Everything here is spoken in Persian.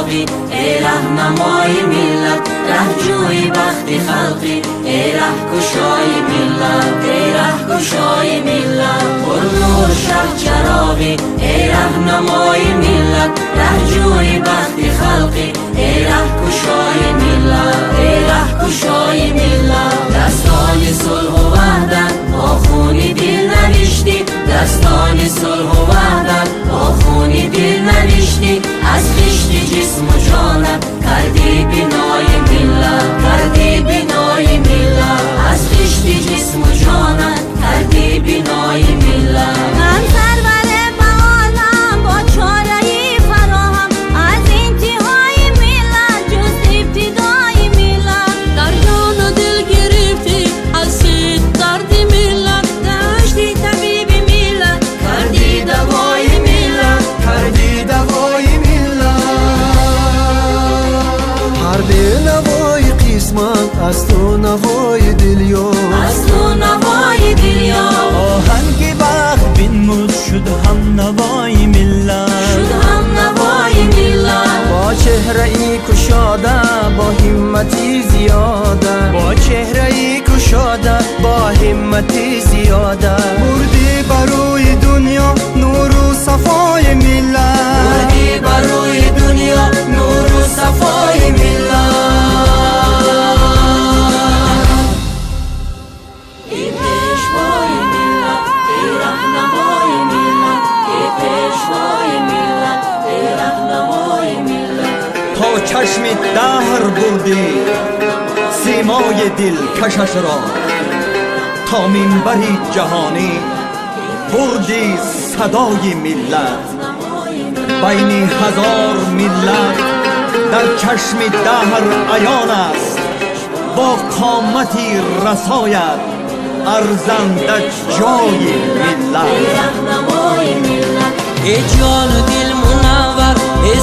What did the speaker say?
چراغی، ای رهنمای ملت، رهجوی بخت خلقی، ای رهکشای ملت، ای رهکشای ملت. پر نور شه چراغی، ای رهنمای ملت، رهجوی بخت خلقی، ای رهکشای ملت، ای رهکشای ملت. دستان صلح و وحدت با خون دل نوشتی، دستان صلح و وحدت با خون دل نوشتی. از خشت جسم و جانت کردی بنای ملت، کردی بنای ملت. از خشت جسم و جانت کردی بنای ملت. من سرور بهانم با چاره‌ای فراهم، از انتهای ملت جز ابتدای ملت. در جان و دل گرفتی از سید درد ملت، داشتی طبیب ملت، کردی دوای ملت، کردی دوای ملت. هر دل نوای قسمت از تو نوای دلیا، از تو نوای دلیا. آهنگ وقت بنمود شد هم نوای ملت، شد هم نوای ملت. با چهره ای کشاده با همتی زیاده، با چهره ای کشاده با همتی زیاده. بردی بروی دنیا نور و صفای ملت، بردی بروی دنیا نور و صفای ملت. ای پیشوای ملت، ای رهنمای ملت، ای پیشوای ملت، ای رهنمای ملت. تا چشم دهر بردی سیمای دل کشش را، تا منبری جهانی بردی صدای ملت. بین هزار ملت در چشم دهر عیان است، با قامتی رساید ارزنده جای ملت. رهنمای ملت. ای جان و دل منور، ای